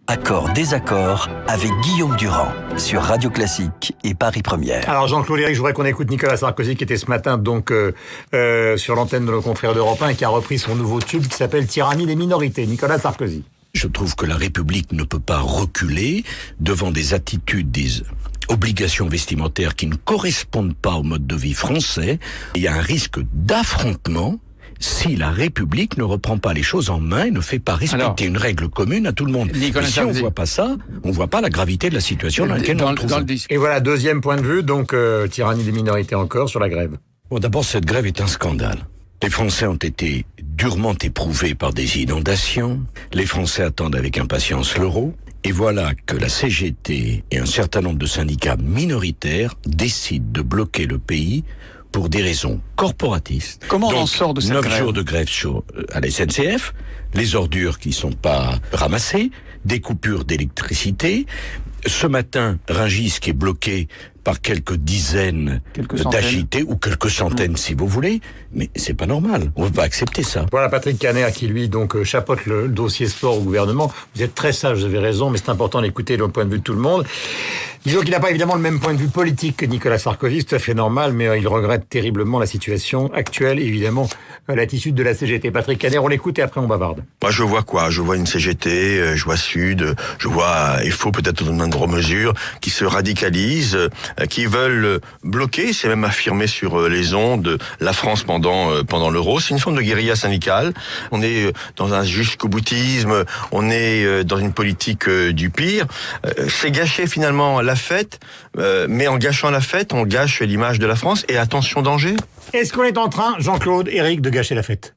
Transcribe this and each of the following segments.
Accord, désaccord avec Guillaume Durand sur Radio Classique et Paris Première. Alors Jean-Claude Éric, je voudrais qu'on écoute Nicolas Sarkozy qui était ce matin donc sur l'antenne de nos confrères d'Europe 1 et qui a repris son nouveau tube qui s'appelle Tyrannie des minorités. Nicolas Sarkozy. Je trouve que la République ne peut pas reculer devant des attitudes, des obligations vestimentaires qui ne correspondent pas au mode de vie français. Il y a un risque d'affrontement si la République ne reprend pas les choses en main et ne fait pas respecter une règle commune à tout le monde. Et si on ne voit pas ça, on ne voit pas la gravité de la situation dans laquelle on se trouve. Et voilà, deuxième point de vue, donc tyrannie des minorités encore sur la grève. Bon, d'abord, cette grève est un scandale. Les Français ont été durement éprouvés par des inondations. Les Français attendent avec impatience l'euro. Et voilà que la CGT et un certain nombre de syndicats minoritaires décident de bloquer le pays pour des raisons corporatistes. Comment on en sort de cette grève ? 9 jours de grève à la SNCF, les ordures qui ne sont pas ramassées, des coupures d'électricité. Ce matin, Rungis qui est bloqué par quelques dizaines d'agités, ou quelques centaines si vous voulez, mais c'est pas normal, on ne peut pas accepter ça. Voilà Patrick Caner qui lui donc chapeaute le dossier sport au gouvernement. Vous êtes très sage, vous avez raison, mais c'est important d'écouter le point de vue de tout le monde. Disons qu'il n'a pas évidemment le même point de vue politique que Nicolas Sarkozy, c'est tout à fait normal, mais il regrette terriblement la situation actuelle, évidemment, l'attitude de la CGT. Patrick Caner, on l'écoute et après on bavarde. Moi je vois quoi ? Je vois une CGT, je vois Sud, je vois, il faut peut-être dans une moindre mesure, qui se radicalisent, qui veulent bloquer, c'est même affirmé sur les ondes, la France pendant l'euro. C'est une forme de guérilla syndicale. On est dans un jusqu'au-boutisme, on est dans une politique du pire. C'est gâcher finalement la fête, mais en gâchant la fête, on gâche l'image de la France. Et attention, danger. Est-ce qu'on est en train, Jean-Claude Éric, de gâcher la fête ?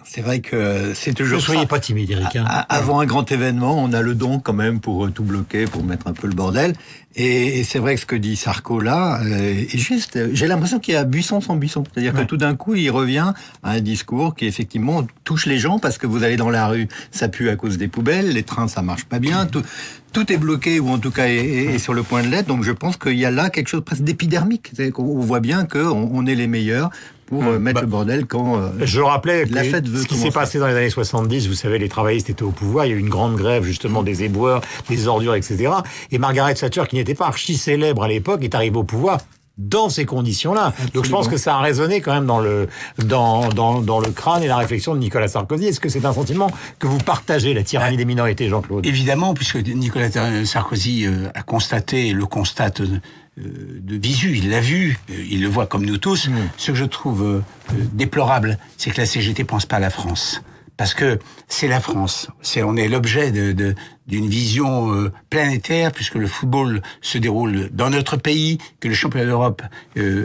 C'est vrai que c'est toujours ça. Ne soyez pas timide, Éric. Avant un grand événement, on a le don quand même pour tout bloquer, pour mettre un peu le bordel. Et c'est vrai que ce que dit Sarko là est juste. J'ai l'impression qu'il y a buisson sans buisson. C'est-à-dire que tout d'un coup, il revient à un discours qui effectivement touche les gens parce que vous allez dans la rue, ça pue à cause des poubelles, les trains ça marche pas bien, tout est bloqué ou en tout cas est sur le point de l'être. Donc je pense qu'il y a là quelque chose presque d'épidermique. On voit bien qu'on est les meilleurs pour mettre le bordel quand je rappelais la fête veut ce qui s'est passé dans les années 70, vous savez, les travaillistes étaient au pouvoir, il y a eu une grande grève justement des éboueurs, des ordures, etc. Et Margaret Thatcher, qui n'était pas archi célèbre à l'époque, est arrivée au pouvoir dans ces conditions-là. Absolument. Donc je pense que ça a résonné quand même dans le crâne et la réflexion de Nicolas Sarkozy. Est-ce que c'est un sentiment que vous partagez, la tyrannie des minorités, Jean-Claude ? Évidemment, puisque Nicolas Sarkozy a constaté et le constate de visu, il l'a vu, il le voit comme nous tous. Ce que je trouve déplorable, c'est que la CGT pense pas à la France. Parce que c'est la France. On est l'objet d'une vision planétaire, puisque le football se déroule dans notre pays, que le championnat d'Europe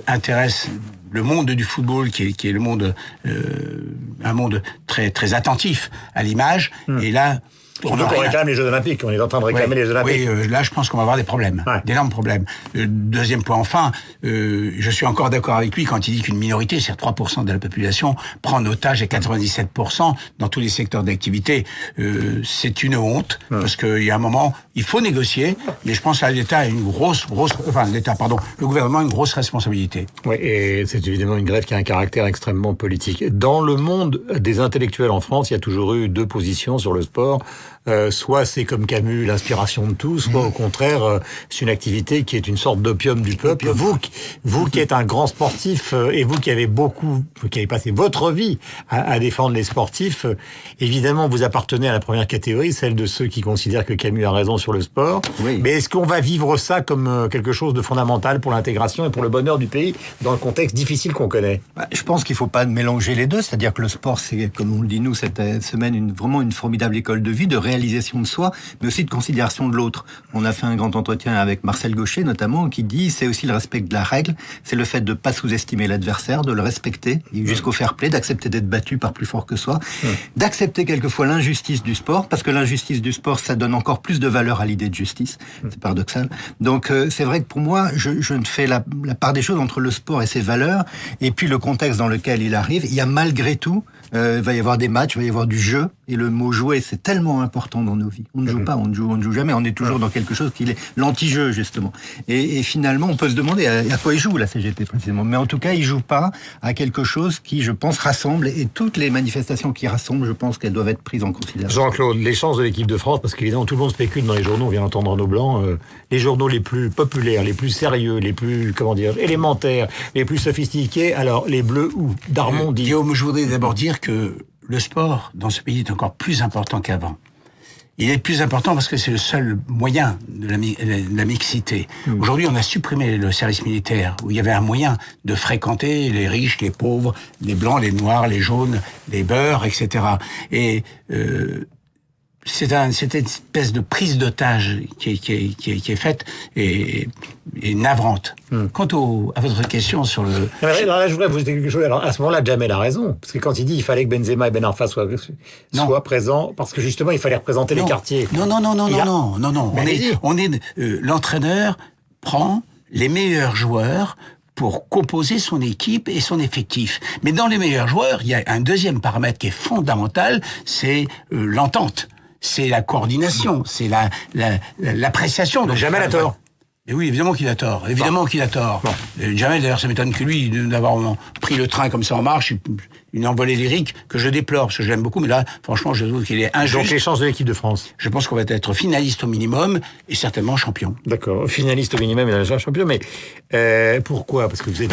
intéresse le monde du football, qui est le monde, un monde très très attentif à l'image. Et là, on réclame les Jeux Olympiques. On est en train de réclamer les Jeux Olympiques. Oui, là, je pense qu'on va avoir des problèmes, d'énormes problèmes. Deuxième point, enfin, je suis encore d'accord avec lui quand il dit qu'une minorité, c'est 3% de la population, prend en otage les 97% dans tous les secteurs d'activité. C'est une honte, parce qu'il y a un moment, il faut négocier, mais je pense que l'État a le gouvernement a une grosse responsabilité. Oui, et c'est évidemment une grève qui a un caractère extrêmement politique. Dans le monde des intellectuels en France, il y a toujours eu deux positions sur le sport. Soit c'est comme Camus, l'inspiration de tous, soit au contraire, c'est une activité qui est une sorte d'opium du peuple. Vous qui êtes un grand sportif, et vous qui avez passé votre vie à défendre les sportifs, évidemment, vous appartenez à la première catégorie, celle de ceux qui considèrent que Camus a raison sur le sport. Oui. Mais est-ce qu'on va vivre ça comme quelque chose de fondamental pour l'intégration et pour le bonheur du pays dans le contexte difficile qu'on connaît ? Je pense qu'il ne faut pas mélanger les deux, c'est-à-dire que le sport, c'est, comme on le dit nous, cette semaine, vraiment une formidable école de vie, de réalisation de soi, mais aussi de considération de l'autre. On a fait un grand entretien avec Marcel Gaucher, notamment, qui dit c'est aussi le respect de la règle, c'est le fait de ne pas sous-estimer l'adversaire, de le respecter, jusqu'au fair play, d'accepter d'être battu par plus fort que soi, d'accepter quelquefois l'injustice du sport, parce que l'injustice du sport, ça donne encore plus de valeur à l'idée de justice. C'est paradoxal. Donc, c'est vrai que pour moi, je ne fais la part des choses entre le sport et ses valeurs, et puis le contexte dans lequel il arrive. Il y a malgré tout il va y avoir des matchs, il va y avoir du jeu. Et le mot jouer, c'est tellement important dans nos vies. On ne joue pas, on ne joue jamais. On est toujours dans quelque chose qui est l'anti-jeu, justement. Et finalement, on peut se demander à quoi il joue, la CGT, précisément. Mais en tout cas, il joue pas à quelque chose qui, je pense, rassemble. Et toutes les manifestations qui rassemblent, je pense qu'elles doivent être prises en considération. Jean-Claude, les chances de l'équipe de France, parce qu'évidemment, tout le monde spécule dans les journaux, on vient d'entendre Renaud Blanc, les journaux les plus populaires, les plus sérieux, les plus, élémentaires, les plus sophistiqués. Alors, les Bleus ou Darmon dit... Guillaume, je voudrais d'abord dire que le sport dans ce pays est encore plus important qu'avant. Il est plus important parce que c'est le seul moyen de la mixité. Aujourd'hui, on a supprimé le service militaire, où il y avait un moyen de fréquenter les riches, les pauvres, les blancs, les noirs, les jaunes, les beurs, etc. Et c'est une espèce de prise d'otage qui est faite et navrante. Quant à votre question sur le... Là, je voudrais vous dire quelque chose. Alors, à ce moment-là, Jamel a raison. Parce que quand il dit qu'il fallait que Benzema et Ben Arfa soient présents, parce que justement, il fallait représenter les quartiers. Non. L'entraîneur prend les meilleurs joueurs pour composer son équipe et son effectif. Mais dans les meilleurs joueurs, il y a un deuxième paramètre qui est fondamental, c'est l'entente. C'est la coordination, c'est l'appréciation. Donc Jamel a tort. Et oui, évidemment qu'il a tort. Jamel, d'ailleurs, ça m'étonne que lui, d'avoir pris le train comme ça en marche, une envolée lyrique que je déplore, parce que je l'aime beaucoup, mais là, franchement, je trouve qu'il est injuste. Donc les chances de l'équipe de France. Je pense qu'on va être finaliste au minimum, et certainement champion. D'accord, finaliste au minimum et déjà champion, mais pourquoi? Parce que vous êtes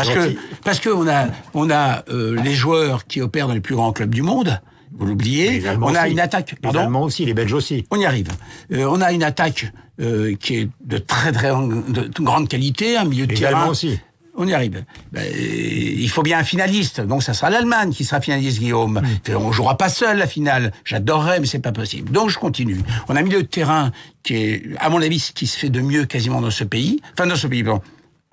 Parce qu'on a les joueurs qui opèrent dans les plus grands clubs du monde. Vous l'oubliez. On a une attaque. Les Allemands aussi, les Belges aussi. On y arrive. On a une attaque qui est de très grande qualité, un milieu de terrain. Les Allemands aussi. On y arrive. Il faut bien un finaliste. Donc ça sera l'Allemagne qui sera finaliste, Guillaume. On jouera pas seul la finale. J'adorerais, mais c'est pas possible. Donc je continue. On a un milieu de terrain qui est, à mon avis, ce qui se fait de mieux quasiment dans ce pays.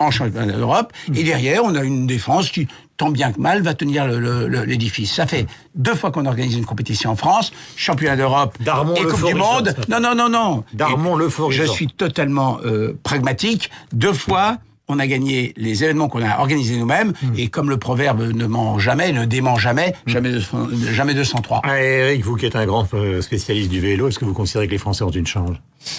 En championnat d'Europe. Et derrière, on a une défense qui, tant bien que mal, va tenir l'édifice. Ça fait 2 fois qu'on organise une compétition en France, championnat d'Europe et Coupe du Monde. Non. Darmon le fort. Je suis totalement pragmatique. 2 fois, on a gagné les événements qu'on a organisés nous-mêmes, et comme le proverbe ne ment jamais, ne dément jamais, jamais 203. Eric, vous qui êtes un grand spécialiste du vélo, est-ce que vous considérez que les Français ont une chance?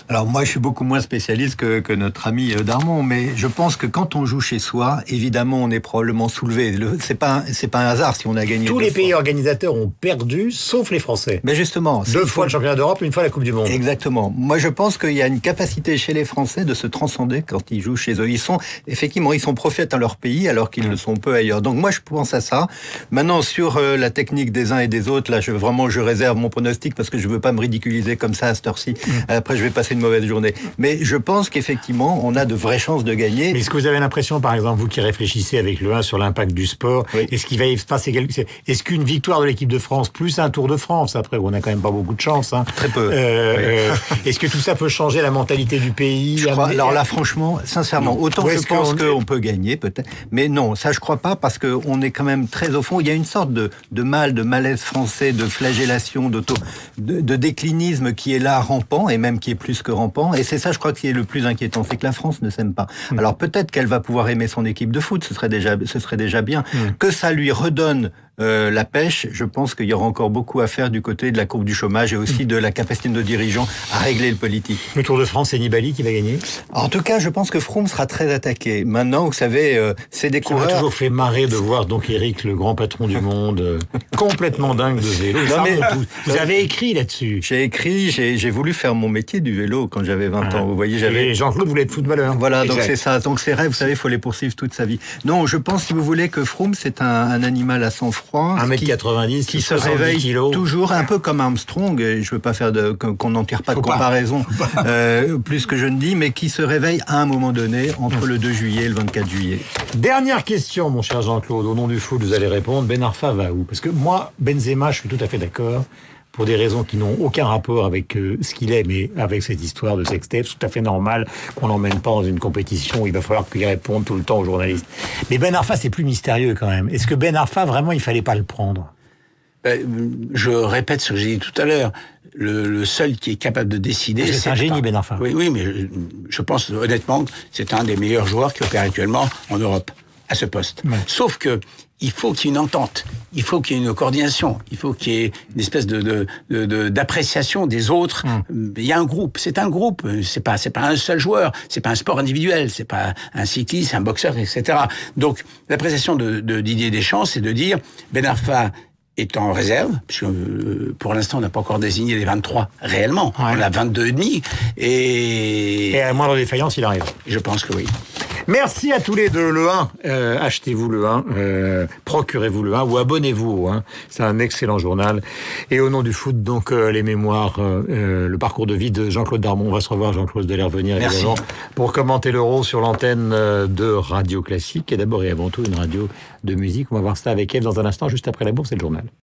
Alors moi, je suis beaucoup moins spécialiste que notre ami Darmon, mais je pense que quand on joue chez soi, évidemment, on est probablement soulevé. C'est pas un hasard si on a gagné. Tous les pays organisateurs ont perdu, sauf les Français. Mais justement, 2 fois le championnat d'Europe, 1 fois la Coupe du Monde. Exactement. Moi, je pense qu'il y a une capacité chez les Français de se transcender quand ils jouent chez eux. Ils sont prophètes dans leur pays, alors qu'ils le sont peu ailleurs. Donc moi, je pense à ça. Maintenant, sur la technique des uns et des autres, là, je réserve mon pronostic parce que je veux pas me ridiculiser comme ça à cette heure-ci. Après, je vais passer une mauvaise journée. Mais je pense qu'effectivement, on a de vraies chances de gagner. Mais est-ce que vous avez l'impression, par exemple, vous qui réfléchissez avec le 1 sur l'impact du sport, est-ce qu'il va y passer est-ce qu'une victoire de l'équipe de France, plus un Tour de France, après, où on n'a quand même pas beaucoup de chance, très peu. Est-ce que tout ça peut changer la mentalité du pays? Alors là, franchement, sincèrement, autant je pense qu'on peut gagner, peut-être. Mais non, ça, je crois pas, parce qu'on est quand même très au fond. Il y a une sorte de malaise français, de flagellation, de déclinisme qui est là, rampant, et même qui est plus que rampant. Et c'est ça, je crois, qui est le plus inquiétant, c'est que la France ne s'aime pas. Alors peut-être qu'elle va pouvoir aimer son équipe de foot, ce serait déjà bien. Que ça lui redonne la pêche, je pense qu'il y aura encore beaucoup à faire du côté de la courbe du chômage et aussi de la capacité de nos dirigeants à régler le politique. Le Tour de France, c'est Nibali qui va gagner? En tout cas, je pense que Froome sera très attaqué. Maintenant, vous savez, c'est des coureurs... Ça m'a toujours fait marrer de voir donc Eric, le grand patron du monde, complètement dingue de vélo. Vous avez écrit là-dessus. J'ai écrit, j'ai voulu faire mon métier du vélo quand j'avais 20 ans. Vous voyez, Et Jean-Claude voulait être footballeur. Voilà, donc c'est ça. Donc ces rêves, vous savez, il faut les poursuivre toute sa vie. Non, je pense, si vous voulez, que Froome, c'est un animal à sang froid. 1m90, qui se réveille kilos. Toujours un peu comme Armstrong. Je veux pas faire qu'on n'en tire pas de comparaison plus que je ne dis, mais qui se réveille à un moment donné entre le 2 juillet et le 24 juillet. Dernière question, mon cher Jean-Claude. Au nom du foot, vous allez répondre. Ben Arfa va où? Parce que moi, Benzema, je suis tout à fait d'accord. Pour des raisons qui n'ont aucun rapport avec ce qu'il est, mais avec cette histoire de sextape, c'est tout à fait normal qu'on l'emmène pas dans une compétition où il va falloir qu'il réponde tout le temps aux journalistes. Mais Ben Arfa, c'est plus mystérieux quand même. Est-ce que Ben Arfa, vraiment, il fallait pas le prendre? Je répète ce que j'ai dit tout à l'heure. Le seul qui est capable de décider... C'est un génie, Ben Arfa. Oui, mais je pense honnêtement que c'est un des meilleurs joueurs qui opère actuellement en Europe à ce poste. Ouais. Sauf que il faut qu'il y ait une entente, il faut qu'il y ait une coordination, il faut qu'il y ait une espèce d'appréciation des autres. Il y a un groupe, c'est un groupe, c'est pas un seul joueur, c'est pas un sport individuel, c'est pas un cycliste, un boxeur, etc. Donc l'appréciation de Didier Deschamps, c'est de dire Ben Arfa est en réserve, puisque pour l'instant on n'a pas encore désigné les 23 réellement, on a 22,5 et à la moindre défaillance, il arrive. Je pense que oui. Merci à tous les deux. Le 1, achetez-vous le 1, procurez-vous le 1 ou abonnez-vous au 1. C'est un excellent journal. Et au nom du foot, donc les mémoires, le parcours de vie de Jean-Claude Darmon. On va se revoir, Jean-Claude, de l'air venir évidemment pour commenter l'Euro sur l'antenne de Radio Classique. Et d'abord et avant tout une radio de musique. On va voir ça avec Eve dans un instant, juste après la bourse et le journal.